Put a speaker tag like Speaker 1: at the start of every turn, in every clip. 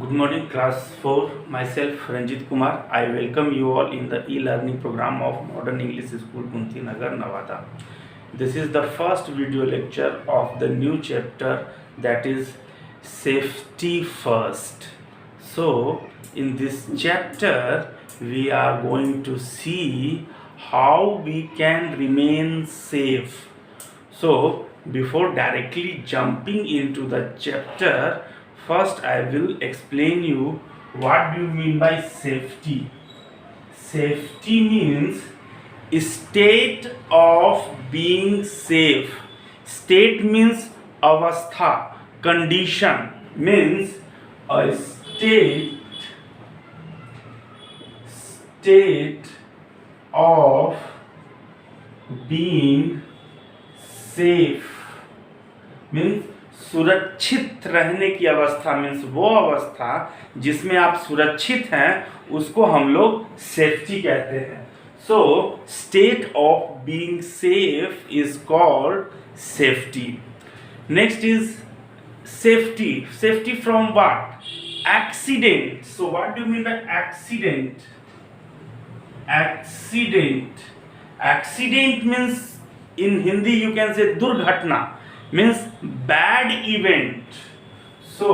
Speaker 1: Good morning, class 4. Myself, Ranjit Kumar. I welcome you all in the e-learning program of Modern English School, Kunti Nagar, Nevada. This is the first video lecture of the new chapter, that is Safety First. So, in this chapter, we are going to see how we can remain safe. So, before directly jumping into the chapter, first I will explain you what do you mean by safety. Safety means state of being safe. State means avastha. Condition means a state of being safe means सुरक्षित रहने की अवस्था, means वो अवस्था जिसमें आप सुरक्षित हैं उसको हम लोग सेफ्टी कहते हैं. So state of being safe is called safety. Next is safety. Safety from what? Accident. So what do you mean by accident? Accident means, in Hindi you can say durghatna, means bad event. So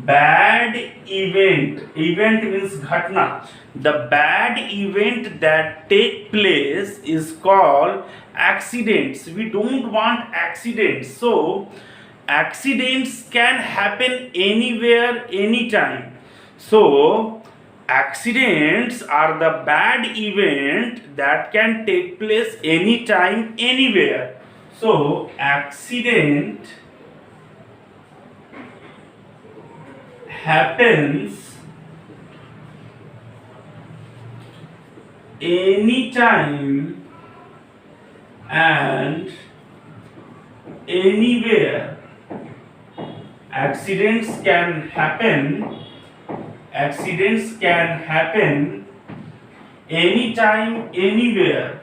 Speaker 1: bad event means ghatna. The bad event that take place is called accidents. We don't want accidents. So accidents can happen anywhere, anytime. So accidents are the bad event that can take place anytime, anywhere. So accident happens anytime and anywhere. Accidents can happen anytime, anywhere.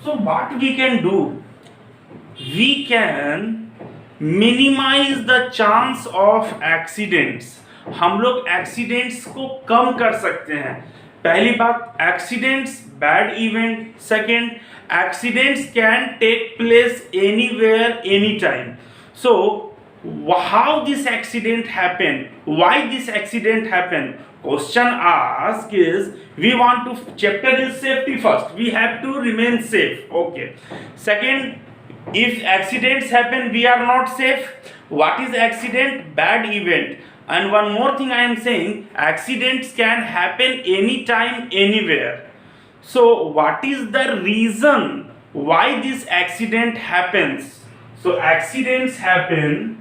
Speaker 1: So what we can do? We can minimize the chance of accidents. हम लोग accidents को कम कर सकते हैं. पहली बात, accidents bad event. Second, accidents can take place anywhere, any time. So how this accident happened, why this accident happened? Question asked is, we want to, chapter is safety first, we have to remain safe. Okay. Second, if accidents happen we are not safe. What is accident? Bad event. And one more thing I am saying, accidents can happen anytime, anywhere. So what is the reason why this accident happens? So accident happen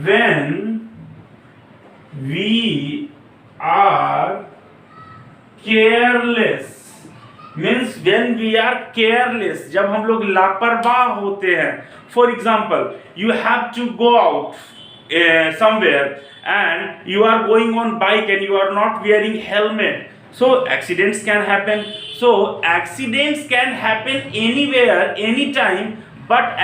Speaker 1: when we are careless. Means when we are careless, जब हम लोग लापरवाह होते हैं. For example, you have to go out somewhere and you are going on bike and you are not wearing helmet. So accidents can happen. So accidents can happen anywhere, anytime, but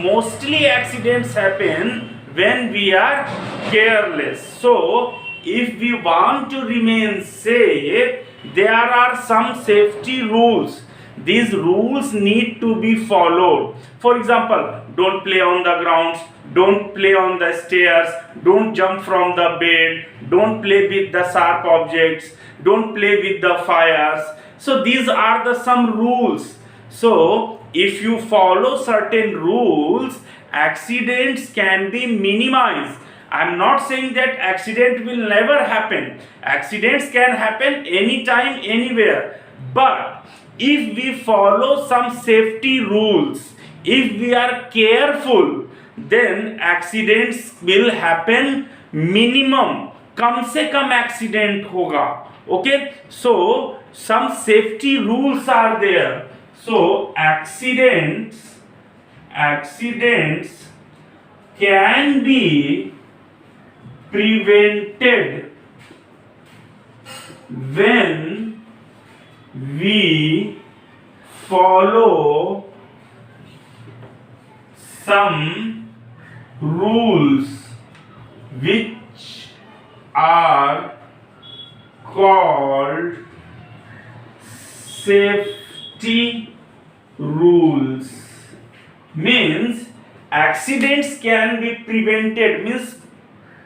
Speaker 1: mostly accidents happen when we are careless. So if we want to remain safe, there are some safety rules. These rules need to be followed. For example, don't play on the grounds, don't play on the stairs, don't jump from the bed, don't play with the sharp objects, don't play with the fires. So these are the some rules. So if you follow certain rules, accidents can be minimized. I am not saying that accident will never happen. Accidents can happen anytime, anywhere. But if we follow some safety rules, if we are careful, then accidents will happen minimum. कम से कम accident होगा. Okay, so some safety rules are there. So accidents can be prevented when we follow some rules which are called safety rules. Means accidents can be prevented, means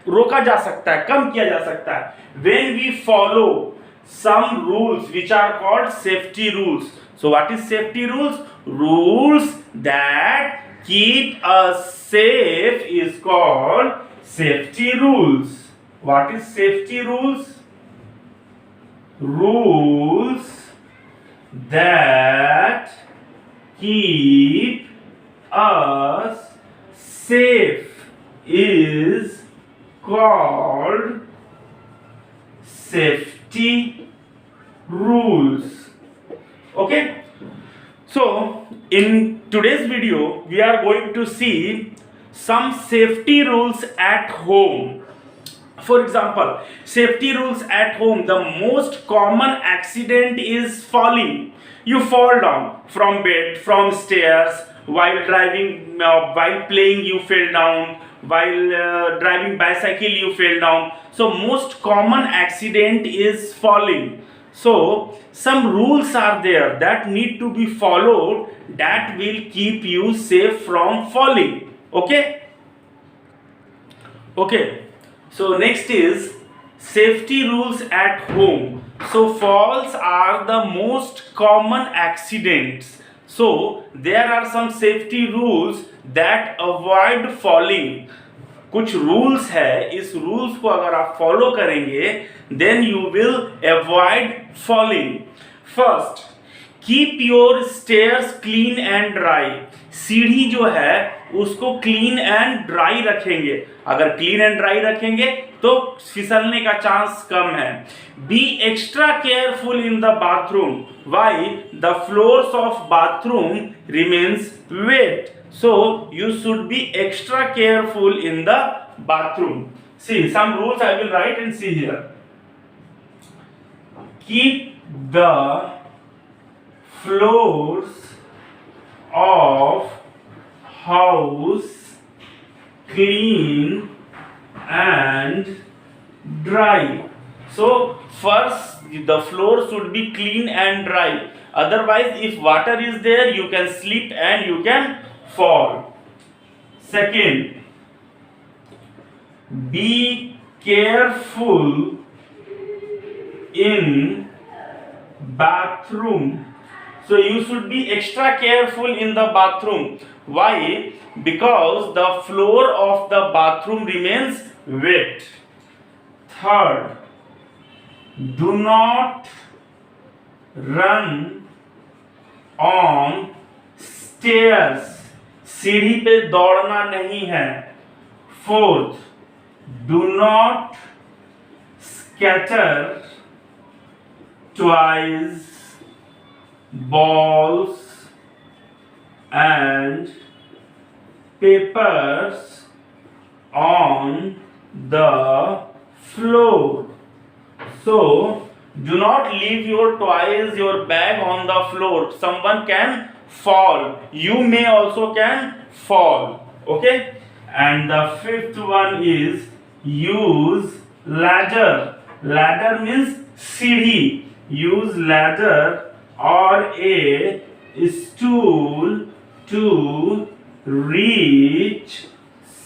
Speaker 1: रोका जा सकता है, कम किया जा सकता है when we follow some rules which are called safety rules. So what is safety rules? Rules that keep us safe is called safety rules. What is safety rules? Rules that keep us safe is called safety rules. Okay, so in today's video we are going to see some safety rules at home. For example, safety rules at home. The most common accident is falling. You fall down from bed, from stairs, while driving, while playing you fell down, while driving bicycle you fell down. So most common accident is falling. So some rules are there that need to be followed that will keep you safe from falling. Okay? Okay. So next is safety rules at home. So falls are the most common accidents. So there are some safety rules that avoid falling. कुछ rules है, इस rules को अगर आप follow करेंगे then you will avoid falling. First, keep your stairs clean and dry. सीढ़ी जो है उसको क्लीन एंड ड्राई रखेंगे. अगर क्लीन एंड ड्राई रखेंगे तो फिसलने का चांस कम है. Be extra careful in the bathroom. Why? The floors of bathroom remains wet. So you should be extra careful in the bathroom. See, some rules I will write and see here. Keep the floors of house clean and dry. So first the floor should be clean and dry. Otherwise, if water is there, you can slip and you can fall. Second, be careful in bathroom. So you should be extra careful in the bathroom. Why? Because the floor of the bathroom remains wet. Third, do not run on stairs. सीढ़ी पे दौड़ना नहीं है. Fourth, do not scatter toys, balls and papers on the floor. So do not leave your toys, your bag on the floor. Someone can fall. You may also can fall. Okay? And the fifth one is use ladder. Ladder means सीढ़ी. Use ladder or a stool to reach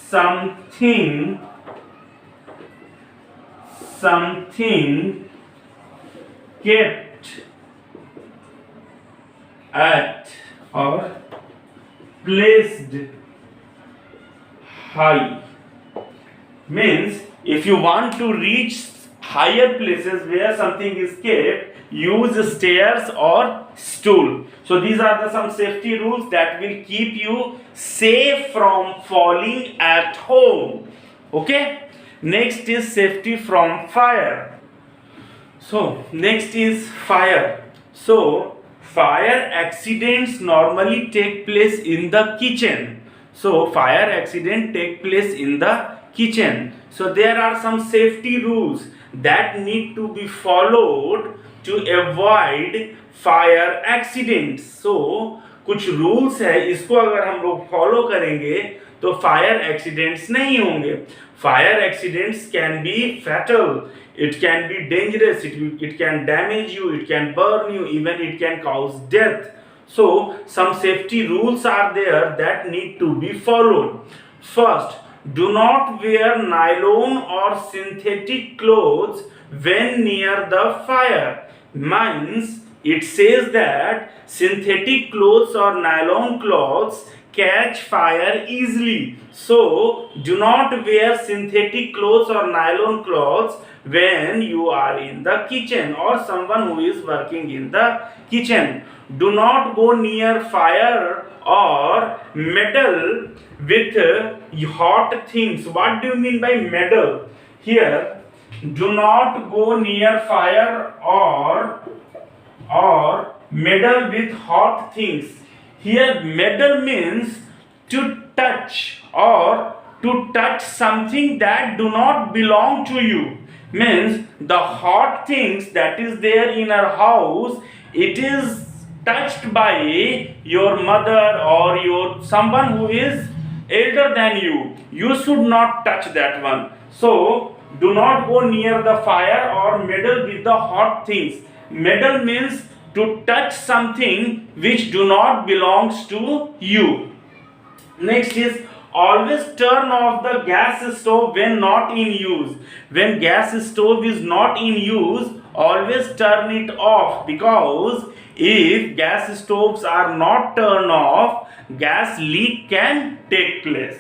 Speaker 1: something kept at or placed high. Means if you want to reach higher places where something is kept, use stairs or stool. So these are the some safety rules that will keep you safe from falling at home. Okay? Next is safety from fire. So next is fire. So fire accidents normally take place in the kitchen. So fire accident take place in the kitchen. So there are some safety rules that need to be followed to avoid fire accidents. So कुछ rules है, इसको अगर हम लोग follow करेंगे तो fire accidents नहीं होंगे. Fire accidents can be fatal, it can be dangerous, it can damage you, it can burn you, even it can cause death. So some safety rules are there that need to be followed. First, do not wear nylon or synthetic clothes when near the fire. Means it says that synthetic clothes or nylon cloths catch fire easily. So do not wear synthetic clothes or nylon cloths when you are in the kitchen or someone who is working in the kitchen. Do not go near fire or metal with hot things. What do you mean by metal? Here, do not go near fire or meddle with hot things. Here meddle means to touch or to touch something that do not belong to you. Means the hot things that is there in our house, it is touched by your mother or your someone who is elder than you. You should not touch that one. So do not go near the fire or meddle with the hot things. Meddle means to touch something which do not belongs to you. Next is always turn off the gas stove when not in use. When gas stove is not in use, always turn it off, because if gas stoves are not turned off, gas leak can take place.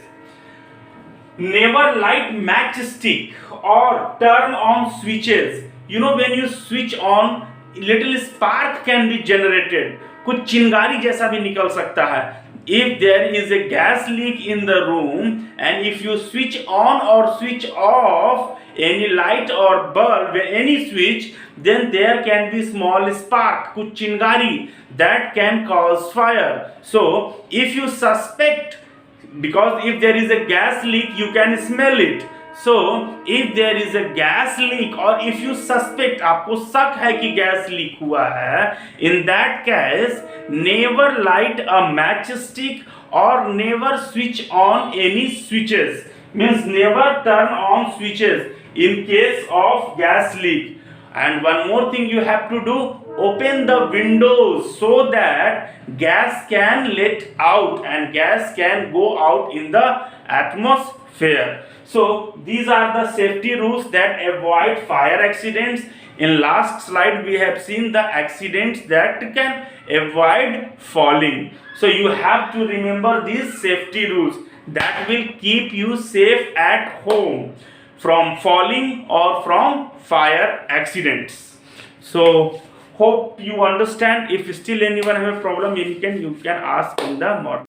Speaker 1: Never light matchstick or turn on switches. You know, when you switch on, little spark can be generated. कुछ चिंगारी जैसा भी निकल सकता है. If there is a gas leak in the room and if you switch on or switch off any light or bulb, any switch, then there can be small spark, कुछ चिंगारी, that can cause fire. So if you suspect, because if there is a gas leak you can smell it. So if there is a gas leak or if you suspect, आपको शक है कि gas leak हुआ है, in that case never light a matchstick or never switch on any switches. Means never turn on switches in case of gas leak. And one more thing you have to do, open the windows so that gas can let out and gas can go out in the atmosphere. So these are the safety rules that avoid fire accidents. In last slide we have seen the accidents that can avoid falling. So you have to remember these safety rules that will keep you safe at home from falling or from fire accidents. So hope you understand. If still anyone have a problem, you can ask in the more.